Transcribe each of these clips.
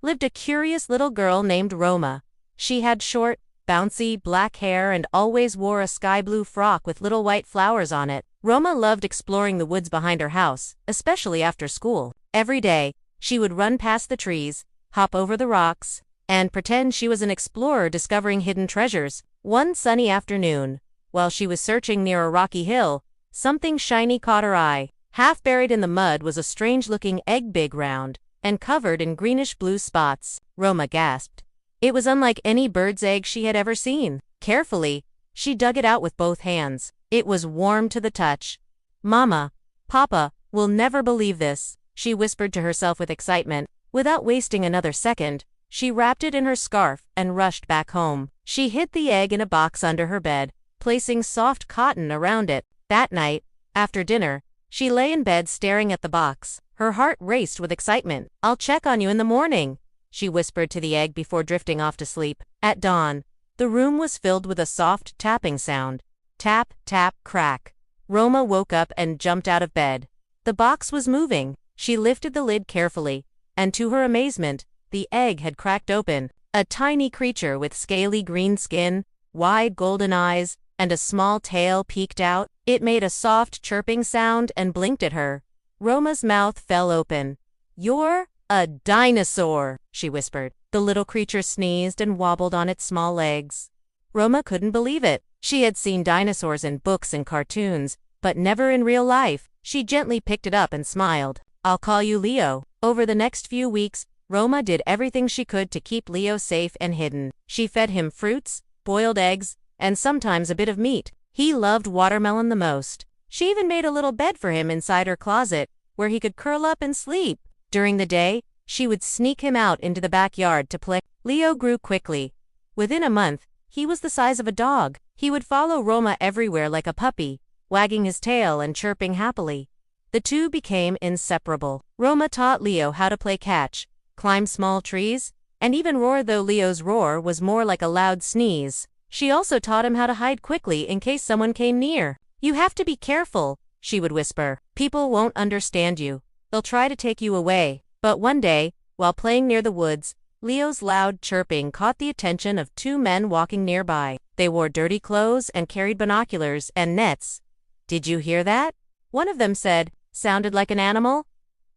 lived a curious little girl named Roma. She had short, bouncy black hair and always wore a sky blue frock with little white flowers on it. Roma loved exploring the woods behind her house, especially after school. Every day, she would run past the trees, hop over the rocks, and pretend she was an explorer discovering hidden treasures. One sunny afternoon, while she was searching near a rocky hill, something shiny caught her eye. Half buried in the mud was a strange-looking egg, big, round, and covered in greenish-blue spots. Roma gasped. It was unlike any bird's egg she had ever seen. Carefully, she dug it out with both hands. It was warm to the touch. "Mama, Papa, will never believe this," she whispered to herself with excitement. Without wasting another second, she wrapped it in her scarf and rushed back home. She hid the egg in a box under her bed, placing soft cotton around it. That night, after dinner, she lay in bed staring at the box. Her heart raced with excitement. "I'll check on you in the morning," she whispered to the egg before drifting off to sleep. At dawn, the room was filled with a soft tapping sound. Tap, tap, crack. Roma woke up and jumped out of bed. The box was moving. She lifted the lid carefully, and to her amazement, the egg had cracked open. A tiny creature with scaly green skin, wide golden eyes, and a small tail peeked out. It made a soft chirping sound and blinked at her. Roma's mouth fell open. "You're a dinosaur," she whispered. The little creature sneezed and wobbled on its small legs. Roma couldn't believe it. She had seen dinosaurs in books and cartoons, but never in real life. She gently picked it up and smiled. "I'll call you Leo." Over the next few weeks, Roma did everything she could to keep Leo safe and hidden. She fed him fruits, boiled eggs, and sometimes a bit of meat. He loved watermelon the most. She even made a little bed for him inside her closet, where he could curl up and sleep. During the day, she would sneak him out into the backyard to play. Leo grew quickly. Within a month, he was the size of a dog. He would follow Roma everywhere like a puppy, wagging his tail and chirping happily. The two became inseparable. Roma taught Leo how to play catch, climb small trees, and even roar, though Leo's roar was more like a loud sneeze. She also taught him how to hide quickly in case someone came near. "You have to be careful," she would whisper. "People won't understand you. They'll try to take you away." But one day, while playing near the woods, Leo's loud chirping caught the attention of two men walking nearby. They wore dirty clothes and carried binoculars and nets. "Did you hear that?" one of them said. "Sounded like an animal?"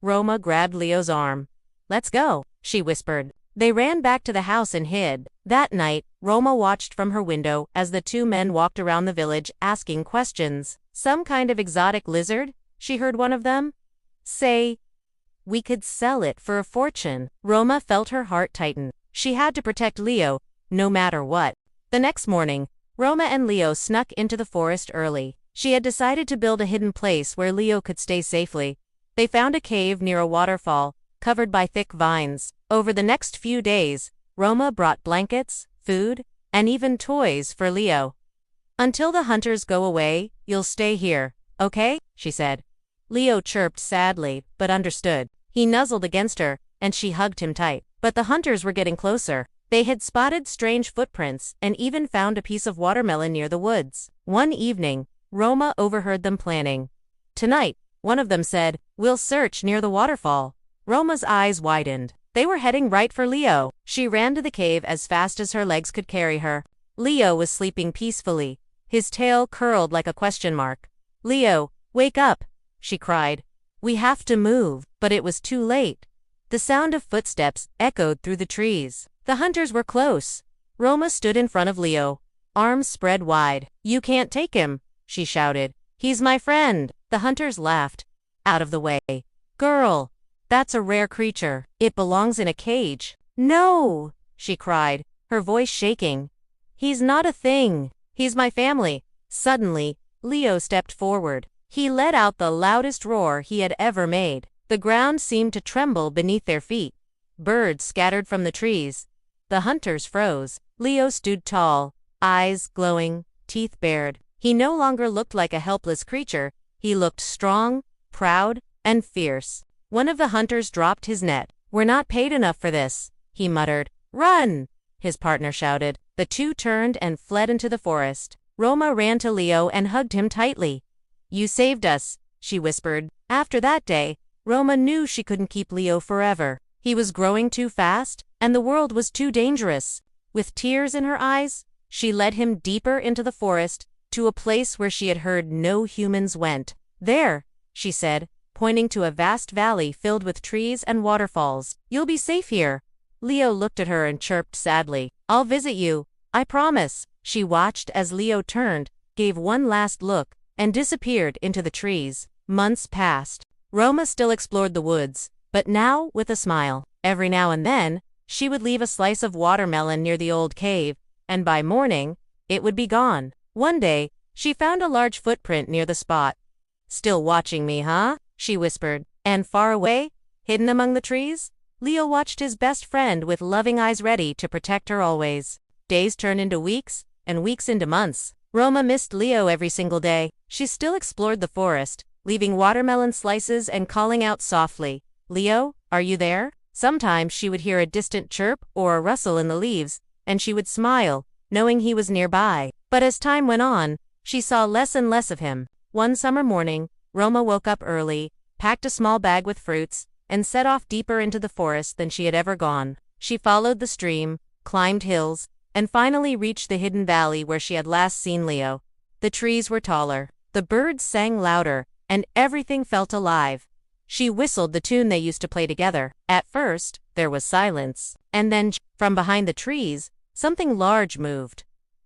Roma grabbed Leo's arm. "Let's go," she whispered. They ran back to the house and hid. That night, Roma watched from her window as the two men walked around the village asking questions. "Some kind of exotic lizard?" she heard one of them say. "We could sell it for a fortune." Roma felt her heart tighten. She had to protect Leo, no matter what. The next morning, Roma and Leo snuck into the forest early. She had decided to build a hidden place where Leo could stay safely. They found a cave near a waterfall, covered by thick vines. Over the next few days, Roma brought blankets, food, and even toys for Leo. "Until the hunters go away, you'll stay here, okay?" she said. Leo chirped sadly, but understood. He nuzzled against her, and she hugged him tight. But the hunters were getting closer. They had spotted strange footprints and even found a piece of watermelon near the woods. One evening, Roma overheard them planning. "Tonight," one of them said, "we'll search near the waterfall." Roma's eyes widened. They were heading right for Leo. She ran to the cave as fast as her legs could carry her. Leo was sleeping peacefully, his tail curled like a question mark. "Leo, wake up," she cried. "We have to move." But it was too late. The sound of footsteps echoed through the trees. The hunters were close. Roma stood in front of Leo, arms spread wide. "You can't take him," she shouted. "He's my friend." The hunters laughed. "Out of the way. Girl, that's a rare creature. It belongs in a cage." "No," she cried, her voice shaking. "He's not a thing. He's my family." Suddenly, Leo stepped forward. He let out the loudest roar he had ever made. The ground seemed to tremble beneath their feet. Birds scattered from the trees. The hunters froze. Leo stood tall, eyes glowing, teeth bared. He no longer looked like a helpless creature. He looked strong, proud, and fierce. One of the hunters dropped his net. "We're not paid enough for this," he muttered. "Run!" his partner shouted. The two turned and fled into the forest. Roma ran to Leo and hugged him tightly. "You saved us," she whispered. After that day, Roma knew she couldn't keep Leo forever. He was growing too fast, and the world was too dangerous. With tears in her eyes, she led him deeper into the forest, to a place where she had heard no humans went. "There," she said, pointing to a vast valley filled with trees and waterfalls. "You'll be safe here." Leo looked at her and chirped sadly. "I'll visit you, I promise." She watched as Leo turned, gave one last look, and disappeared into the trees. Months passed. Roma still explored the woods, but now with a smile. Every now and then, she would leave a slice of watermelon near the old cave, and by morning, it would be gone. One day, she found a large footprint near the spot. "Still watching me, huh?" she whispered. And far away, hidden among the trees, Leo watched his best friend with loving eyes ready to protect her always. Days turned into weeks, and weeks into months. Roma missed Leo every single day. She still explored the forest, leaving watermelon slices and calling out softly, "Leo, are you there?" Sometimes she would hear a distant chirp or a rustle in the leaves, and she would smile, knowing he was nearby. But as time went on, she saw less and less of him. One summer morning, Roma woke up early, packed a small bag with fruits, and set off deeper into the forest than she had ever gone. She followed the stream, climbed hills, and finally reached the hidden valley where she had last seen Leo. The trees were taller, the birds sang louder, and everything felt alive. She whistled the tune they used to play together. At first, there was silence, and then, from behind the trees, something large moved.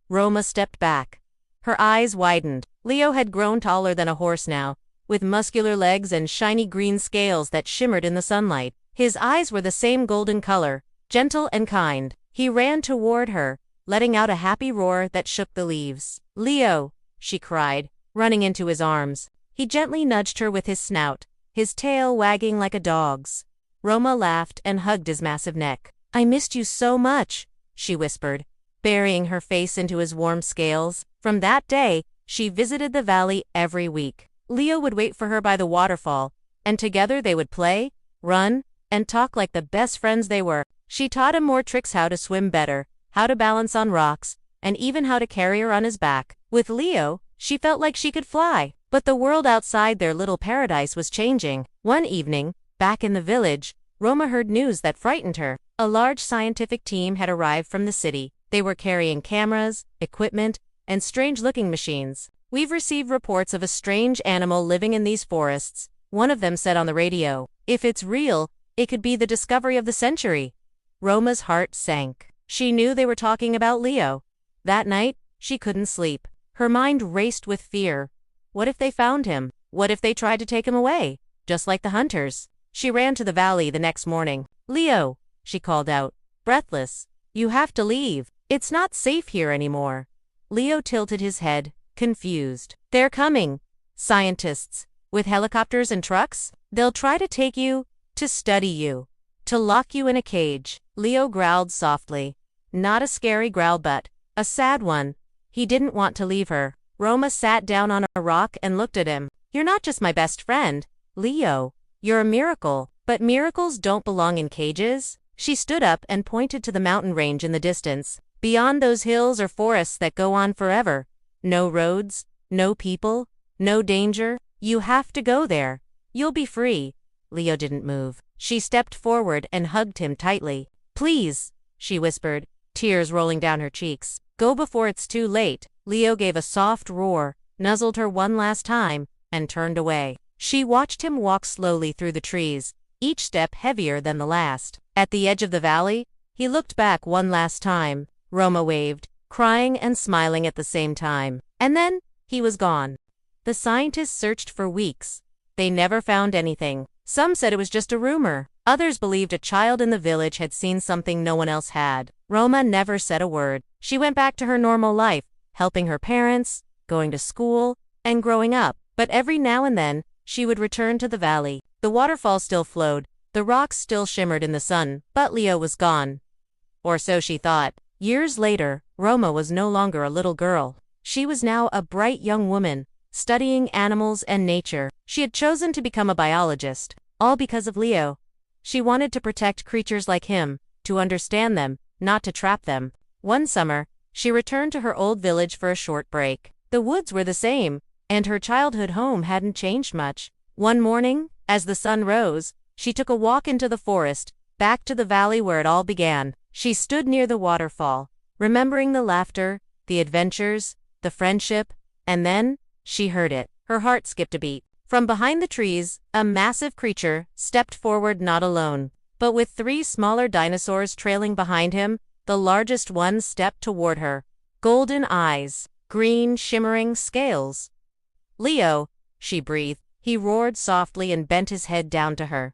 Roma stepped back. Her eyes widened. Leo had grown taller than a horse now, with muscular legs and shiny green scales that shimmered in the sunlight. His eyes were the same golden color, gentle and kind. He ran toward her, letting out a happy roar that shook the leaves. "Leo!" she cried, running into his arms. He gently nudged her with his snout, his tail wagging like a dog's. Roma laughed and hugged his massive neck. "I missed you so much," she whispered, burying her face into his warm scales. From that day, she visited the valley every week. Leo would wait for her by the waterfall, and together they would play, run, and talk like the best friends they were. She taught him more tricks: how to swim better, how to balance on rocks, and even how to carry her on his back. With Leo, she felt like she could fly. But the world outside their little paradise was changing. One evening, back in the village, Roma heard news that frightened her. A large scientific team had arrived from the city. They were carrying cameras, equipment, and strange-looking machines. "We've received reports of a strange animal living in these forests," one of them said on the radio. "If it's real, it could be the discovery of the century." Roma's heart sank. She knew they were talking about Leo. That night, she couldn't sleep. Her mind raced with fear. What if they found him? What if they tried to take him away, just like the hunters? She ran to the valley the next morning. "Leo," she called out, breathless, "you have to leave. It's not safe here anymore." Leo tilted his head, confused. "They're coming. Scientists. With helicopters and trucks. They'll try to take you, to study you, to lock you in a cage." Leo growled softly. Not a scary growl, but a sad one. He didn't want to leave her. Roma sat down on a rock and looked at him. "You're not just my best friend, Leo. You're a miracle. But miracles don't belong in cages." She stood up and pointed to the mountain range in the distance. "Beyond those hills are forests that go on forever. No roads, no people, no danger. You have to go there. You'll be free." Leo didn't move. She stepped forward and hugged him tightly. "Please," she whispered, tears rolling down her cheeks. "Go before it's too late." Leo gave a soft roar, nuzzled her one last time, and turned away. She watched him walk slowly through the trees, each step heavier than the last. At the edge of the valley, he looked back one last time. Roma waved, crying and smiling at the same time. And then, he was gone. The scientists searched for weeks. They never found anything. Some said it was just a rumor. Others believed a child in the village had seen something no one else had. Roma never said a word. She went back to her normal life, helping her parents, going to school, and growing up. But every now and then, she would return to the valley. The waterfall still flowed, the rocks still shimmered in the sun, but Leo was gone. Or so she thought. Years later, Roma was no longer a little girl. She was now a bright young woman, studying animals and nature. She had chosen to become a biologist, all because of Leo. She wanted to protect creatures like him, to understand them, not to trap them. One summer, she returned to her old village for a short break. The woods were the same, and her childhood home hadn't changed much. One morning, as the sun rose, she took a walk into the forest, back to the valley where it all began. She stood near the waterfall, remembering the laughter, the adventures, the friendship, and then, she heard it. Her heart skipped a beat. From behind the trees, a massive creature stepped forward, not alone, but with 3 smaller dinosaurs trailing behind him. The largest one stepped toward her. Golden eyes, green shimmering scales. "Leo," she breathed. He roared softly and bent his head down to her.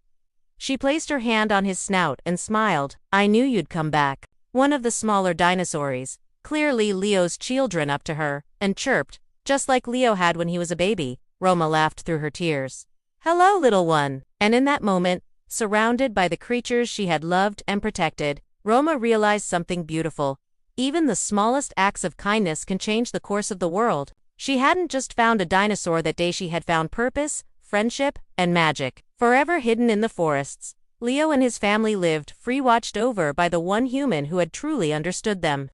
She placed her hand on his snout and smiled. "I knew you'd come back." One of the smaller dinosaurs, clearly Leo's children, up to her, and chirped, just like Leo had when he was a baby. Roma laughed through her tears. "Hello, little one." And in that moment, surrounded by the creatures she had loved and protected, Roma realized something beautiful. Even the smallest acts of kindness can change the course of the world. She hadn't just found a dinosaur that day, she had found purpose, friendship, and magic. Forever hidden in the forests, Leo and his family lived free, watched over by the one human who had truly understood them.